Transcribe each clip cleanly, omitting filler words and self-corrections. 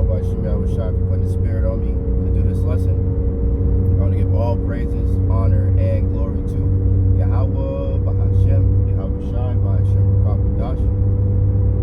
Yahawashi for putting the spirit on me to do this lesson. I want to give all praises, honor, and glory to Yahawah, Bahasham, Yahawashi, Bahasham,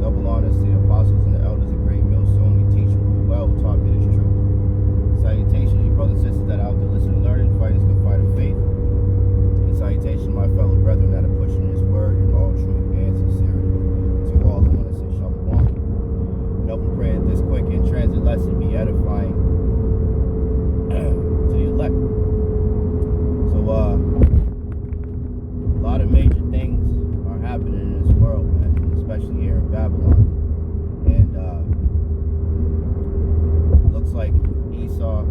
double honors to the apostles and the elders of Great Millstone. We teach who well taught me this truth. Salutations, you brothers and sisters that are out there listening and learning, fighting this good fight of faith. And salutations, my fellow brethren that are pushing this word in all truth and sincerity. To all who want to say shalom. And open prayer that this quick and transit lesson be edifying to the elect. So, a lot of major things are happening in this world, man, especially here in Babylon. And looks like Esau,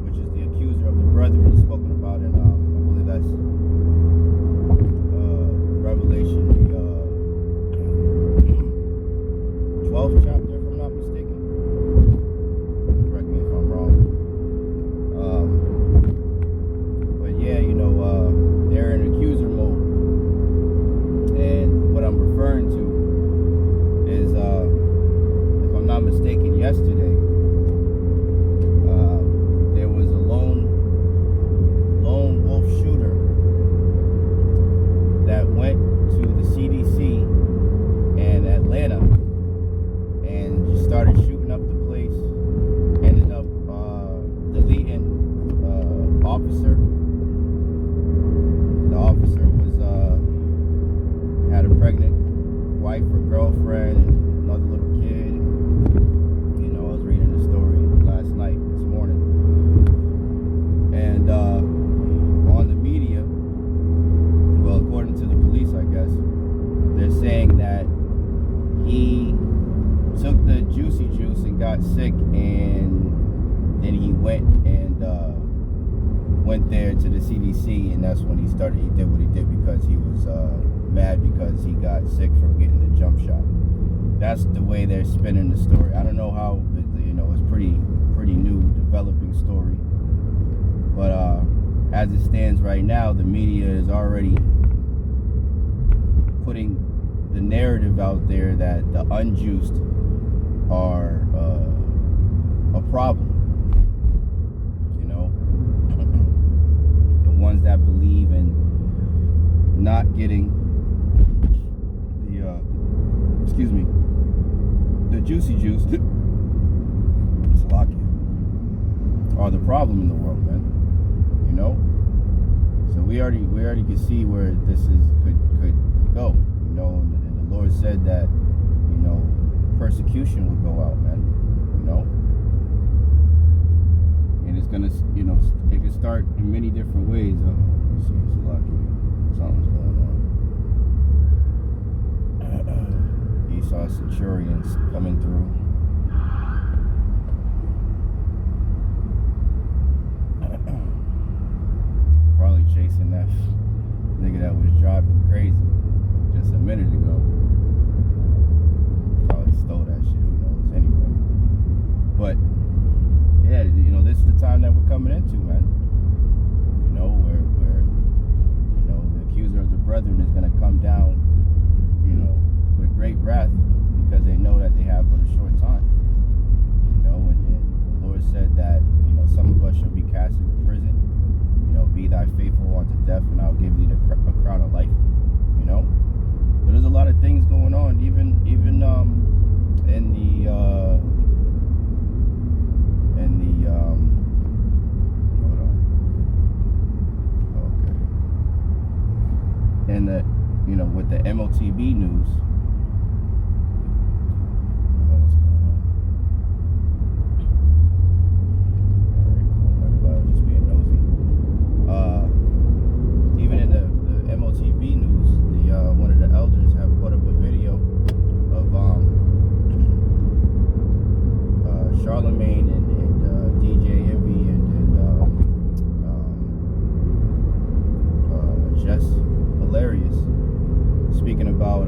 which is the accuser of the brethren, is spoken about in, I believe that's Revelation, the 12th chapter, if I'm not mistaken. Correct me if I'm wrong. But yeah, they're in accuser mode. And what I'm referring to is, if I'm not mistaken, yesterday, there was a lone wolf shooter that went to the CDC in Atlanta and just started shooting up the place. Ended up deleting officer. The officer was had a pregnant wife or girlfriend and another little kid. I was reading the story last night, this morning, and on the media, well, according to the police, I guess, they're saying that he took the juicy juice and got sick, and then he went there to the CDC, and that's when he did what he did because he was mad because he got sick from getting the jump shot. That's the way they're spinning the story. I don't know how, it's pretty new, developing story. But as it stands right now, the media is already putting the narrative out there that the unjuiced are a problem. The ones that believe in not getting the juicy juice, are the problem in the world, man. So we already can see where this could go. And the Lord said that persecution would go out, man. And it's gonna it can start in many different ways. Let's see, it's lucky. Something's going on. Esau centurions coming through. Probably chasing that nigga that was driving crazy just a minute ago. Probably stole that shit, who knows, anyway. But yeah, this is the time that we're coming into, man. Where the accuser of the brethren is gonna come down, with great wrath, because they know that they have but a short time. And the Lord said that, some of us shall be cast into prison. Be thy faithful unto death, and I'll give thee a crown of life. But there's a lot of things going on, even in the hold on. Okay. And with the MOTB news. Even in the MOTB news, one of the elders have put up a video of Charlemagne and DJ Envy and Jess Hilarious speaking about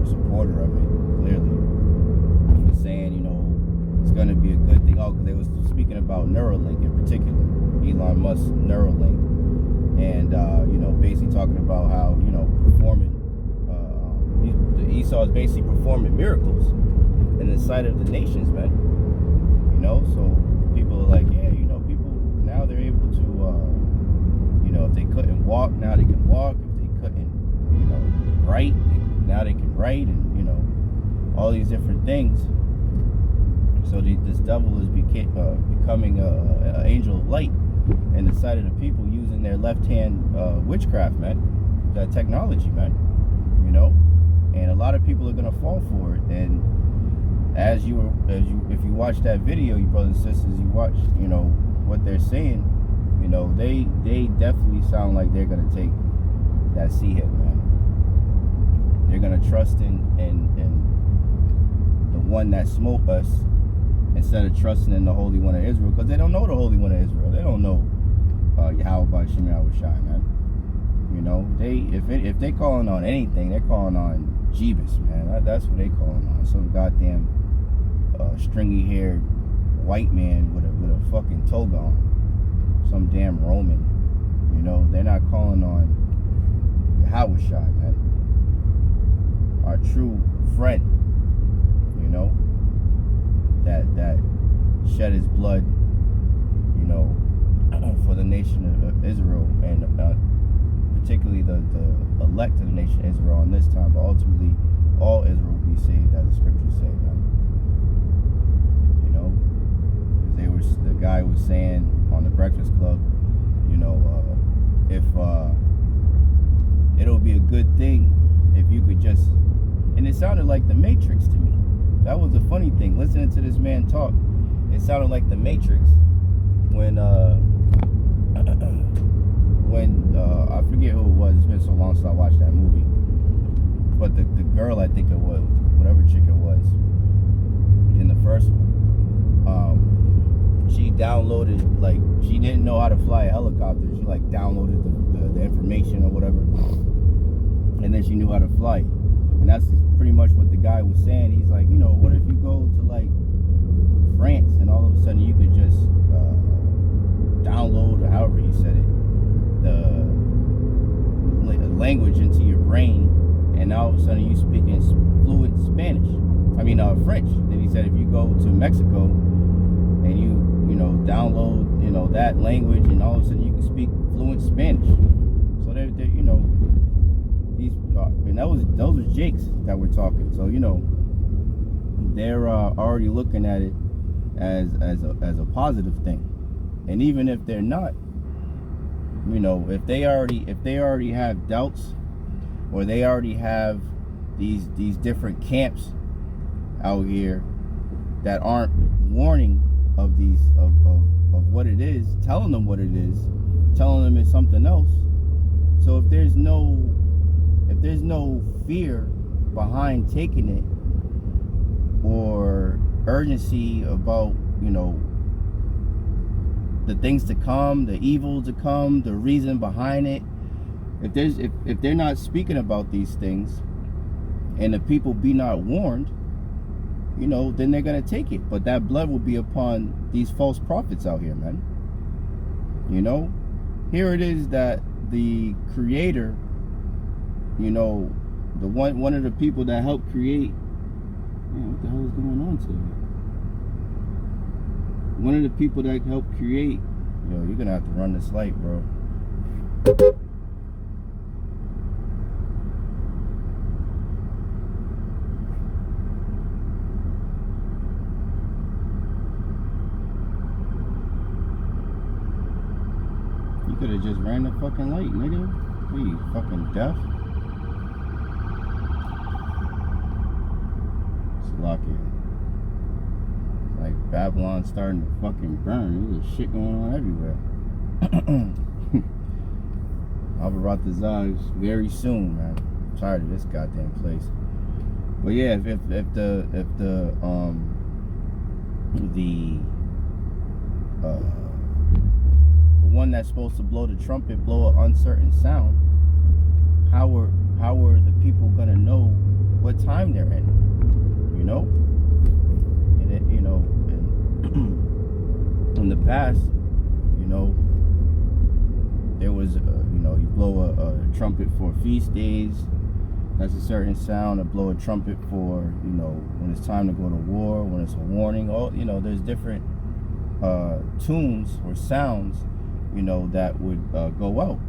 a supporter of it, clearly. He was saying, it's going to be a good thing. Oh, because they was speaking about Neuralink in particular, Elon Musk's Neuralink. And, basically talking about how, performing, Esau is basically performing miracles in the sight of the nations, man. So people are like, yeah, people, now they're able to, if they couldn't walk, now they can walk. If they couldn't, write, now they can write, and, all these different things. So this devil is becoming an angel of light in the sight of the people, using their left hand witchcraft, man, that technology, man, and a lot of people are gonna fall for it. And if you watch that video, you brothers and sisters, you watch, what they're saying, they definitely sound like they're gonna take that sea head, man. They're gonna trust in the one that smote us instead of trusting in the Holy One of Israel, because they don't know the Holy One of Israel. They don't know Yahawah, Bahasham, Yahawashi, man. If they calling on anything, they're calling on Jeebus, man. That's what they calling on. Some goddamn stringy-haired white man with a fucking toga on. Some damn Roman. They're not calling on Yahawashi, man. Our true friend. That shed his blood, for the nation of Israel, and particularly the elect of the nation of Israel in this time, but ultimately all Israel will be saved, as the scriptures say, man. The guy was saying on the Breakfast Club, if it'll be a good thing if you could just, and it sounded like the Matrix to me. That was the funny thing. Listening to this man talk, it sounded like the Matrix when I forget who it was. It's been so long since I watched that movie. But the girl, I think it was, whatever chick it was, in the first one, she downloaded, like, she didn't know how to fly a helicopter. She like downloaded the information or whatever, and then she knew how to fly. And that's pretty much what the guy was saying. He's like, what if you go to like France and all of a sudden you could just download, or however he said it, the language into your brain, and all of a sudden you speaking fluent French. Then he said if you go to Mexico and you download that language, and all of a sudden you can speak fluent Spanish. So they're these and those are Jakes that we're talking. So they're already looking at it as a positive thing. And even if they're not, if they already have doubts, or they already have these different camps out here that aren't warning of these of what it is, telling them what it is, telling them it's something else. So if there's no fear behind taking it, or urgency about the things to come, the evil to come, the reason behind it, if they're not speaking about these things, and the people be not warned, then they're gonna take it. But that blood will be upon these false prophets out here, man. Here it is that the creator, the one of the people that helped create, man, what the hell is going on today? One of the people that helped create, you're gonna have to run this light, bro. You could have just ran the fucking light, nigga. What are you, fucking deaf? It's lucky. Like Babylon starting to fucking burn. There's shit going on everywhere. I'll be right the eyes very soon, man. I'm tired of this goddamn place. But yeah, if the one that's supposed to blow the trumpet blow an uncertain sound, how are the people gonna know what time they're in, you know. And it, you know, in the past, you know, there was, you know, you blow a trumpet for feast days. That's a certain sound. Or blow a trumpet for, you know, when it's time to go to war, when it's a warning. All, you know, there's different tunes or sounds, you know, that would go out.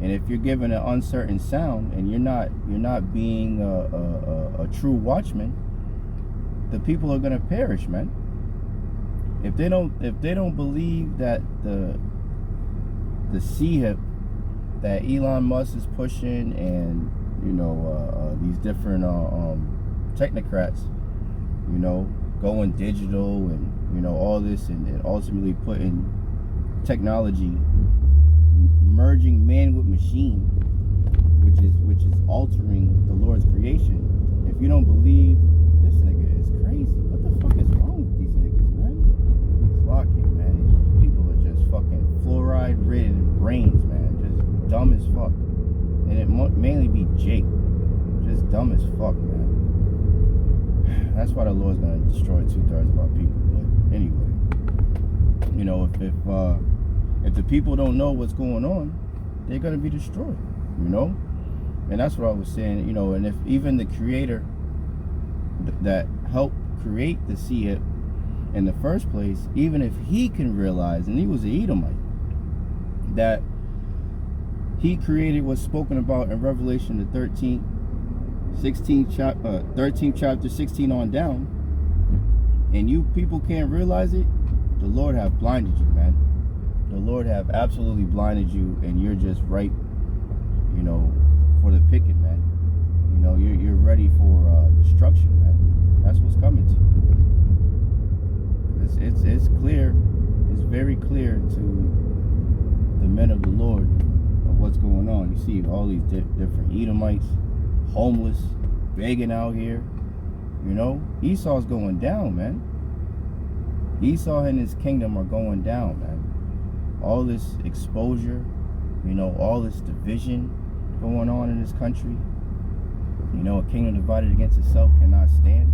And if you're given an uncertain sound and you're not being a true watchman, the people are gonna perish, man. If they don't believe that the CHIP that Elon Musk is pushing, and you know these different technocrats, you know, going digital, and you know all this, and ultimately putting technology, merging man with machine, which is altering the Lord's creation. If you don't believe, this nigga is crazy. What the fuck is wrong with these niggas, man? It's locking, man. These people are just fucking fluoride ridden brains, man. Just dumb as fuck. And it mainly be Jake. Just dumb as fuck, man. That's why the Lord's gonna destroy 2/3 of our people. But anyway, you know, if the people don't know what's going on, they're gonna be destroyed, you know. And that's what I was saying, you know. And if even the creator that helped create the CHIP in the first place, even if he can realize, and he was an Edomite, that he created what's spoken about in Revelation the 13th chapter 16 on down, and you people can't realize it, the Lord have blinded you, man. The Lord have absolutely blinded you, and you're just ripe, you know, for the picking, man. You know, you're ready for destruction, man. That's what's coming to you. It's clear. It's very clear to the men of the Lord of what's going on. You see all these different Edomites, homeless, begging out here. You know, Esau's going down, man. Esau and his kingdom are going down, man. All this exposure, you know, all this division going on in this country. You know, a kingdom divided against itself cannot stand.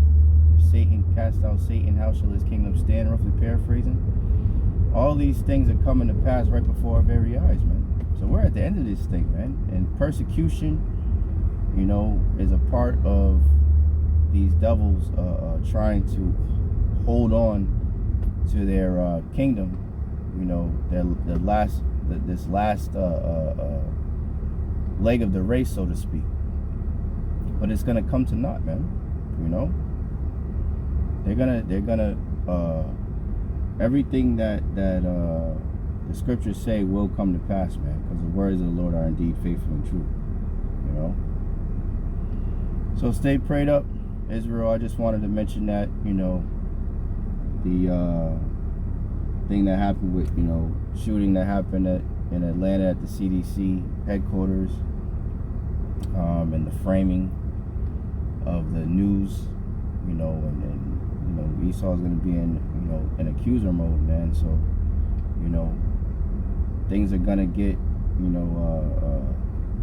If Satan cast out Satan, how shall his kingdom stand? Roughly paraphrasing. All these things are coming to pass right before our very eyes, man. So we're at the end of this thing, man. And persecution, you know, is a part of these devils trying to hold on to their kingdom. You know, this last leg of the race, so to speak. But it's gonna come to naught, man. You know, they're gonna everything that the scriptures say will come to pass, man, because the words of the Lord are indeed faithful and true. You know, so stay prayed up, Israel. I just wanted to mention that, you know, the thing that happened with, you know, shooting that happened in Atlanta at the CDC headquarters, and the framing of the news, you know, and you know, Esau's going to be in, you know, an accuser mode, man. So, you know, things are going to get, you know,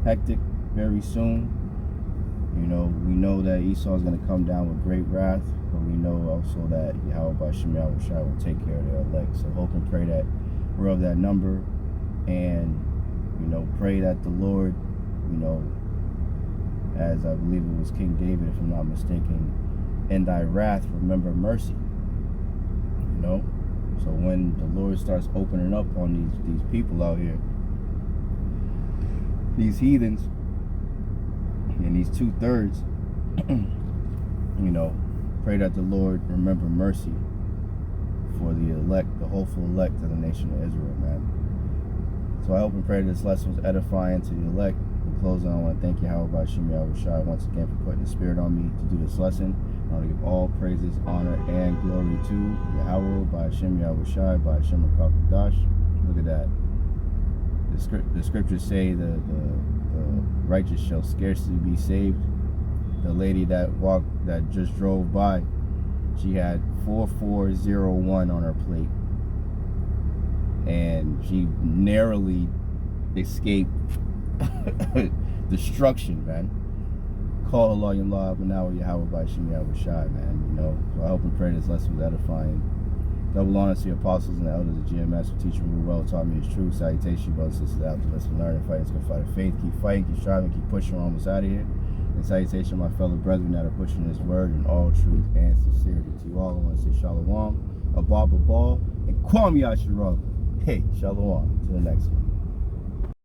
hectic very soon. You know, we know that Esau's going to come down with great wrath, but we know also that Bahasham, Yahawashi will take care of their elect. So hope and pray that we're of that number, and, you know, pray that the Lord, you know, as I believe it was King David, if I'm not mistaken, in thy wrath remember mercy. You know, so when the Lord starts opening up on these people out here, these heathens, and these 2/3, you know, pray that the Lord remember mercy for the elect, the hopeful elect of the nation of Israel, man. So I hope and pray this lesson was edifying to the elect. In closing, I want to thank Yahawah Yahawashi once again for putting the spirit on me to do this lesson. I want to give all praises, honor, and glory to Yahawah Bahasham Yahawashi Bahasham Dash. Look at that. The scriptures say the righteous shall scarcely be saved. The lady that just drove by, she had 4401 on her plate, and she narrowly escaped destruction, man. Call Allah Yahawah, but now Yahawah Bahasham Yahawashi, man. You know, so I hope and pray this lesson was edifying. Double honor to the apostles and the elders of GMS for teaching me well, taught me his truth. Salutation, brothers and sisters out there. Let's learn and fight. Let's go fight of faith. Keep fighting, keep striving, keep pushing. We're almost out of here. And salutation, my fellow brethren that are pushing this word in all truth and sincerity. To you all, I want to say Shalom, Abba Ball, and Kwam Yasharab. Hey, Shalom. To the next one.